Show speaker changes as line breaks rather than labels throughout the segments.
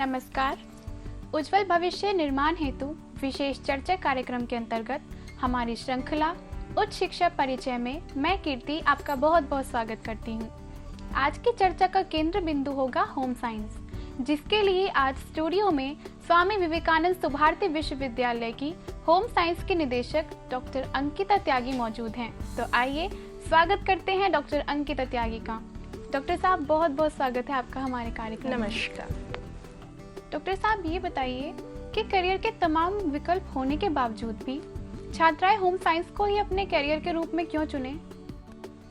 नमस्कार। उज्जवल भविष्य निर्माण हेतु विशेष चर्चा कार्यक्रम के अंतर्गत हमारी श्रृंखला उच्च शिक्षा परिचय में मैं कीर्ति आपका बहुत बहुत स्वागत करती हूँ। आज की चर्चा का केंद्र बिंदु होगा होम साइंस, जिसके लिए आज स्टूडियो में स्वामी विवेकानंद सुभारती विश्वविद्यालय की होम साइंस के निदेशक डॉक्टर अंकिता त्यागी मौजूद हैं। तो आइए स्वागत करते हैं डॉक्टर अंकिता त्यागी का। डॉक्टर साहब, बहुत बहुत स्वागत है आपका हमारे कार्यक्रम।
नमस्कार।
डॉक्टर साहब, ये बताइए कि करियर के तमाम विकल्प होने के बावजूद भी छात्राएं होम साइंस को ही अपने करियर के रूप में क्यों चुने?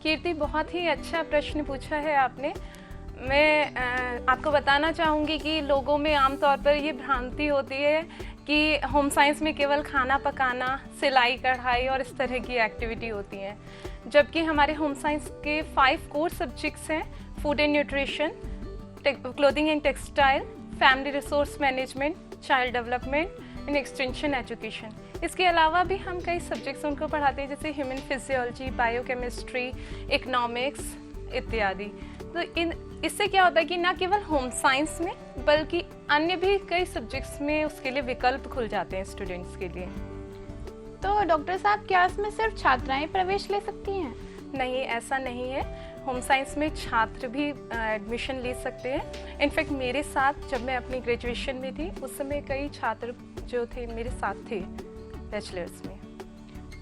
कीर्ति, बहुत ही अच्छा प्रश्न पूछा है आपने। मैं आपको बताना चाहूँगी कि लोगों में आमतौर पर ये भ्रांति होती है कि होम साइंस में केवल खाना पकाना, सिलाई कढ़ाई और इस तरह की एक्टिविटी होती हैं, जबकि हमारे होम साइंस के 5 कोर सब्जेक्ट्स हैं: food and nutrition, clothing and textile, family resource management, child development and extension education. इसके अलावा भी हम कई सब्जेक्ट्स उनको पढ़ाते हैं, जैसे ह्यूमन फिजियोलॉजी, बायोकेमिस्ट्री, इकोनॉमिक्स इत्यादि। तो इससे क्या होता है कि न केवल होम साइंस में बल्कि अन्य भी कई सब्जेक्ट्स में उसके लिए विकल्प खुल जाते हैं स्टूडेंट्स के लिए।
तो डॉक्टर साहब, क्या इसमें सिर्फ छात्राएं प्रवेश ले सकती हैं?
नहीं, ऐसा नहीं है। होम साइंस में छात्र भी एडमिशन ले सकते हैं। इनफैक्ट मेरे साथ जब मैं अपनी ग्रेजुएशन में थी उस समय कई छात्र जो थे मेरे साथ थे बैचलर्स में।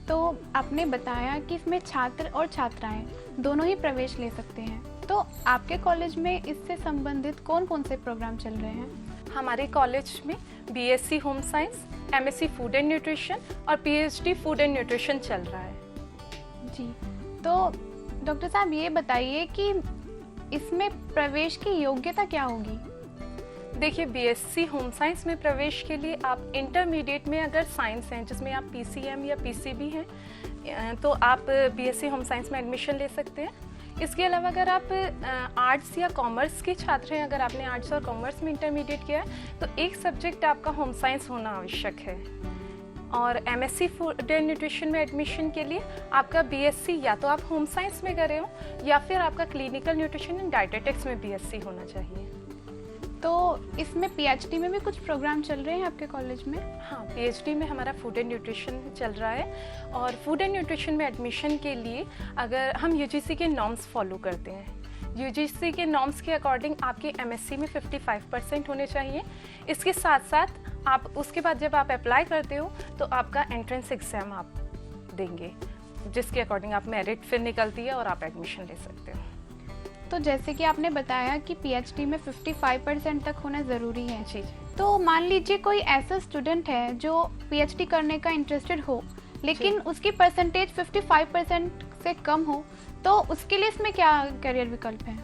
तो आपने बताया कि इसमें छात्र और छात्राएं दोनों ही प्रवेश ले सकते हैं। तो आपके कॉलेज में इससे संबंधित कौन कौन से प्रोग्राम चल रहे हैं?
हमारे कॉलेज में BSc home science, MSc food and nutrition और पीएचडी फूड एंड न्यूट्रिशन चल रहा है।
जी, तो डॉक्टर साहब ये बताइए कि इसमें प्रवेश की योग्यता क्या होगी?
देखिए, बीएससी होम साइंस में प्रवेश के लिए आप इंटरमीडिएट में अगर साइंस हैं, जिसमें आप पीसीएम या पीसीबी हैं, तो आप बीएससी होम साइंस में एडमिशन ले सकते हैं। इसके अलावा अगर आप आर्ट्स या कॉमर्स के छात्र हैं, अगर आपने आर्ट्स और कॉमर्स में इंटरमीडिएट किया है, तो एक सब्जेक्ट आपका होम साइंस होना आवश्यक है। और एमएससी फूड एंड न्यूट्रिशन में एडमिशन के लिए आपका बीएससी या तो आप होम साइंस में कर रहे हो या फिर आपका क्लिनिकल न्यूट्रिशन एंड डाइटेटिक्स में बीएससी होना चाहिए।
तो इसमें पीएचडी में भी कुछ प्रोग्राम चल रहे हैं आपके कॉलेज में?
हाँ, पीएचडी में हमारा फूड एंड न्यूट्रिशन चल रहा है। और फूड एंड न्यूट्रिशन में एडमिशन के लिए अगर हम यूजीसी के नॉर्म्स फॉलो करते हैं, यूजीसी के नॉर्म्स के अकॉर्डिंग आपके एमएससी में 55% होने चाहिए। इसके साथ साथ आप उसके बाद जब आप अप्लाई करते हो तो आपका एंट्रेंस एग्ज़ाम आप देंगे, जिसके अकॉर्डिंग आप मेरिट फिर निकलती है और आप एडमिशन ले सकते हो।
तो जैसे कि आपने बताया कि पीएचडी में 55% तक होना ज़रूरी है।
जी।
तो मान लीजिए कोई ऐसा स्टूडेंट है जो पीएचडी करने का इंटरेस्टेड हो, लेकिन उसकी परसेंटेज 55% से कम हो, तो उसके लिए इसमें क्या करियर विकल्प हैं?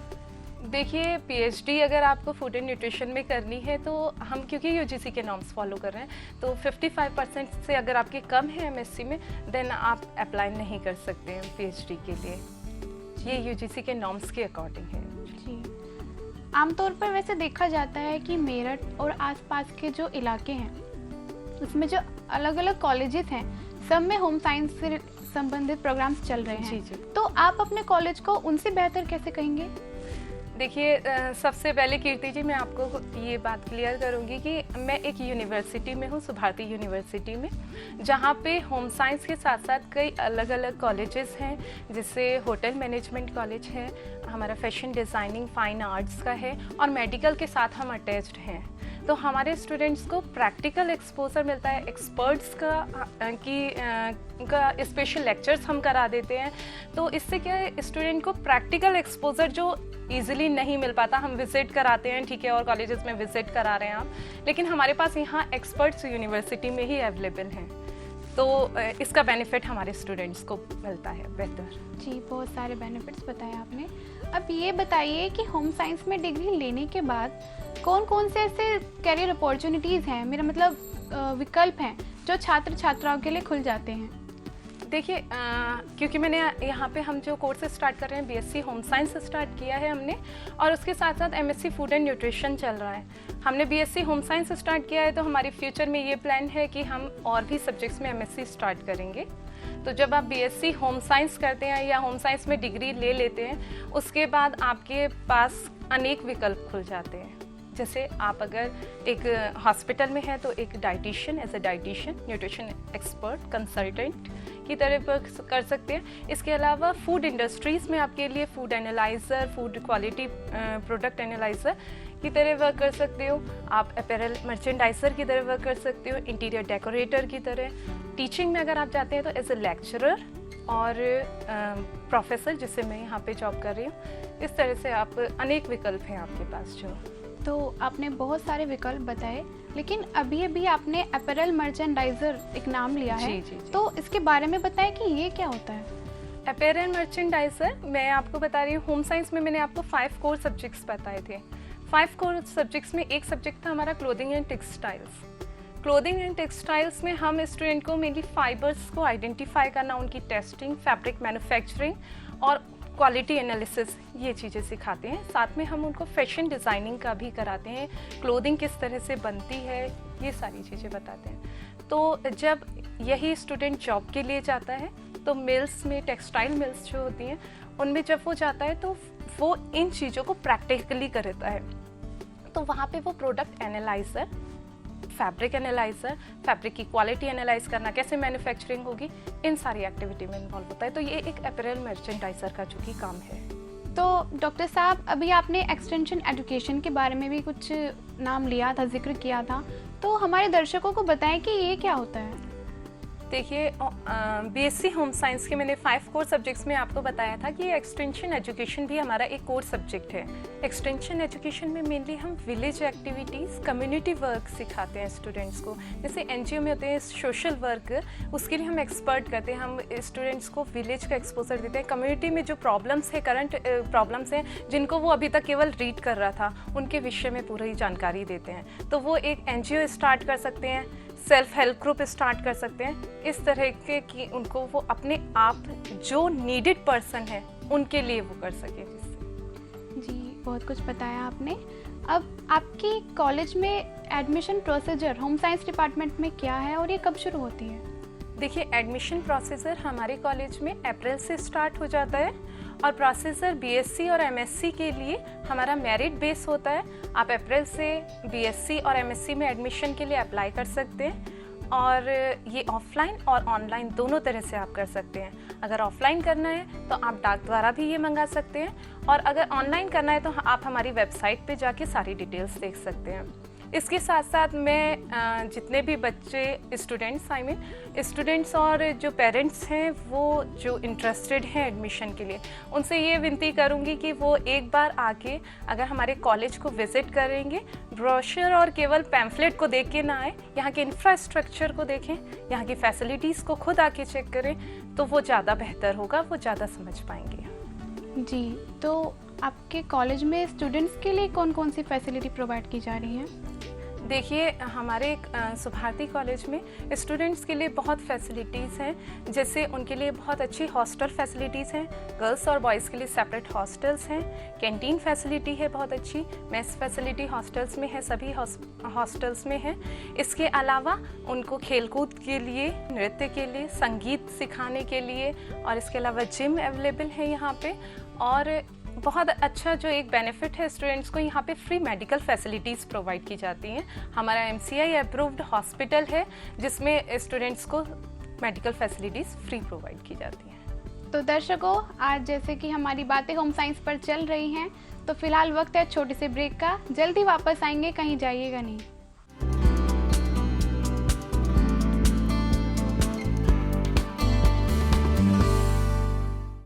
देखिए, पीएचडी अगर आपको फूड एंड न्यूट्रिशन में करनी है तो हम क्योंकि यूजीसी के नॉर्म्स फॉलो कर रहे हैं, तो 55% से अगर आपके कम है एमएससी में, देन आप अप्लाई नहीं कर सकते हैं पीएचडी के लिए। ये यूजीसी के नॉर्म्स के अकॉर्डिंग है।
जी, आमतौर पर वैसे देखा जाता है कि मेरठ और आसपास के जो इलाके हैं उसमें जो अलग अलग कॉलेजेस हैं, सब में होम साइंस से संबंधित प्रोग्राम्स चल रहे हैं।
जी जी।
तो आप अपने कॉलेज को उनसे बेहतर कैसे कहेंगे?
देखिए, सबसे पहले कीर्ति जी, मैं आपको ये बात क्लियर करूँगी कि मैं एक यूनिवर्सिटी में हूँ, सुभारती यूनिवर्सिटी में, जहाँ पे होम साइंस के साथ साथ कई अलग अलग कॉलेजेस हैं, जिससे होटल मैनेजमेंट कॉलेज है, हमारा फैशन डिज़ाइनिंग फाइन आर्ट्स का है, और मेडिकल के साथ हम अटैच्ड हैं। तो हमारे स्टूडेंट्स को प्रैक्टिकल एक्सपोजर मिलता है, एक्सपर्ट्स का स्पेशल लेक्चर्स हम करा देते हैं। तो इससे क्या है, स्टूडेंट को प्रैक्टिकल एक्सपोजर जो ईजिली नहीं मिल पाता, हम विजिट कराते हैं, ठीक है, और कॉलेजेस में विजिट करा रहे हैं आप, लेकिन हमारे पास यहाँ एक्सपर्ट्स यूनिवर्सिटी में ही अवेलेबल हैं। तो इसका बेनिफिट हमारे स्टूडेंट्स को मिलता है बेहतर।
जी, बहुत सारे बेनिफिट्स बताए आपने। अब ये बताइए कि होम साइंस में डिग्री लेने के बाद कौन कौन से ऐसे करियर अपॉर्चुनिटीज़ हैं, मेरा मतलब विकल्प हैं, जो छात्र छात्राओं के लिए खुल जाते हैं?
देखिए, क्योंकि मैंने यहाँ पे हम जो कोर्स स्टार्ट कर रहे हैं, बीएससी होम साइंस स्टार्ट किया है हमने, और उसके साथ साथ एमएससी फूड एंड न्यूट्रिशन चल रहा है। हमने बीएससी होम साइंस स्टार्ट किया है, तो हमारे फ्यूचर में ये प्लान है कि हम और भी सब्जेक्ट्स में एमएससी स्टार्ट करेंगे। तो जब आप बीएससी होम साइंस करते हैं या होम साइंस में डिग्री ले लेते हैं, उसके बाद आपके पास अनेक विकल्प खुल जाते हैं। जैसे आप अगर एक हॉस्पिटल में हैं तो एक dietitian, as a dietitian, nutrition expert, consultant की तरह वर्क कर सकते हैं। इसके अलावा फूड इंडस्ट्रीज़ में आपके लिए food analyser, food quality product analyser की तरह वर्क कर सकते हो। आप अपैरल मर्चेंडाइजर की तरह वर्क कर सकते हो, इंटीरियर डेकोरेटर की तरह। टीचिंग में अगर आप जाते हैं तो एज ए लेक्चरर और प्रोफेसर, जिससे मैं यहाँ पे जॉब कर रही हूँ। इस तरह से आप अनेक विकल्प हैं आपके पास जो।
तो आपने बहुत सारे विकल्प बताए, लेकिन अभी अभी आपने अपैरल मर्चेंडाइजर एक नाम लिया है।
जी।
तो इसके बारे में बताएं कि ये क्या होता है।
अपैरल मर्चेंडाइजर मैं आपको बता रही हूँ। होम साइंस में मैंने आपको 5 कोर सब्जेक्ट्स बताए थे। 5 कोर सब्जेक्ट्स में एक सब्जेक्ट था हमारा clothing and textiles. Clothing and textiles में हम स्टूडेंट को मेनली फाइबर्स को आइडेंटिफाई करना, उनकी टेस्टिंग, फैब्रिक मैन्युफैक्चरिंग और क्वालिटी एनालिसिस, ये चीज़ें सिखाते हैं। साथ में हम उनको फैशन डिज़ाइनिंग का भी कराते हैं, क्लोथिंग किस तरह से बनती है, ये सारी चीज़ें बताते हैं। तो जब यही स्टूडेंट जॉब के लिए जाता है तो मिल्स में, टेक्सटाइल मिल्स जो होती हैं उनमें जब वो जाता है तो वो इन चीज़ों को प्रैक्टिकली करता है। तो वहाँ पे वो product analyser, fabric analyser, fabric की क्वालिटी एनालाइज करना, कैसे मैन्युफैक्चरिंग होगी, इन सारी एक्टिविटी में इन्वॉल्व होता है। तो ये एक अपैरल मर्चेंडाइजर का जो कि काम है।
तो डॉक्टर साहब, अभी आपने एक्सटेंशन एजुकेशन के बारे में भी कुछ नाम लिया था, जिक्र किया था, तो हमारे दर्शकों को बताएं कि ये क्या होता है।
देखिए, बीएससी होम साइंस के मैंने 5 कोर सब्जेक्ट्स में आपको बताया था कि एक्सटेंशन एजुकेशन भी हमारा एक कोर सब्जेक्ट है। एक्सटेंशन एजुकेशन में मेनली हम विलेज एक्टिविटीज़, कम्युनिटी वर्क सिखाते हैं स्टूडेंट्स को। जैसे एनजीओ में होते हैं सोशल वर्क, उसके लिए हम एक्सपर्ट करते हैं। हम स्टूडेंट्स को विलेज का एक्सपोजर देते हैं। कम्युनिटी में जो प्रॉब्लम्स है, करंट प्रॉब्लम्स हैं जिनको वो अभी तक केवल रीड कर रहा था, उनके विषय में पूरी जानकारी देते हैं। तो वो एक एनजीओ स्टार्ट कर सकते हैं, सेल्फ हेल्प ग्रुप स्टार्ट कर सकते हैं, इस तरह के कि उनको वो अपने आप जो नीडेड पर्सन है उनके लिए वो कर सके। जिससे
जी, बहुत कुछ बताया आपने। अब आपकी कॉलेज में admission procedure home science department में क्या है और ये कब शुरू होती है।
देखिए, एडमिशन प्रोसीजर हमारे कॉलेज में अप्रैल से स्टार्ट हो जाता है और प्रोसीजर बीएससी और एमएससी के लिए हमारा मेरिट बेस होता है। आप अप्रैल से बीएससी और एमएससी में एडमिशन के लिए अप्लाई कर सकते हैं और ये ऑफलाइन और ऑनलाइन दोनों तरह से आप कर सकते हैं। अगर ऑफलाइन करना है तो आप डाक द्वारा भी ये मंगा सकते हैं और अगर ऑनलाइन करना है तो आप हमारी वेबसाइट पे जाके सारी डिटेल्स देख सकते हैं। इसके साथ साथ मैं जितने भी बच्चे स्टूडेंट्स और जो पेरेंट्स हैं वो जो इंटरेस्टेड हैं एडमिशन के लिए, उनसे ये विनती करूँगी कि वो एक बार आके अगर हमारे कॉलेज को विज़िट करेंगे, ब्रोशर और केवल पैम्फलेट को देख के ना आए, यहाँ के इंफ्रास्ट्रक्चर को देखें, यहाँ की फैसिलिटीज़ को खुद आके चेक करें, तो वो ज़्यादा बेहतर होगा, वो ज़्यादा समझ पाएंगे।
जी, तो आपके कॉलेज में स्टूडेंट्स के लिए कौन कौन सी फैसिलिटी प्रोवाइड की जा रही है।
देखिए, हमारे सुभारती कॉलेज में स्टूडेंट्स के लिए बहुत फैसिलिटीज़ हैं। जैसे उनके लिए बहुत अच्छी हॉस्टल फैसिलिटीज़ हैं, गर्ल्स और बॉयज़ के लिए सेपरेट हॉस्टल्स हैं, कैंटीन फैसिलिटी है बहुत अच्छी, मेस फैसिलिटी हॉस्टल्स में है, सभी हॉस्टल्स में है। इसके अलावा उनको खेलकूद के लिए, नृत्य के लिए, संगीत सिखाने के लिए और इसके अलावा जिम अवेलेबल है यहाँ पे। और बहुत अच्छा जो एक बेनिफिट है, स्टूडेंट्स को यहाँ पे फ्री मेडिकल फैसिलिटीज़ प्रोवाइड की जाती हैं। हमारा एमसीआई अप्रूव्ड हॉस्पिटल है जिसमें स्टूडेंट्स को मेडिकल फैसिलिटीज़ फ्री प्रोवाइड की जाती हैं।
तो दर्शकों, आज जैसे कि हमारी बातें होम साइंस पर चल रही हैं, तो फिलहाल वक्त है छोटे से ब्रेक का। जल्दी वापस आएंगे, कहीं जाइएगा नहीं।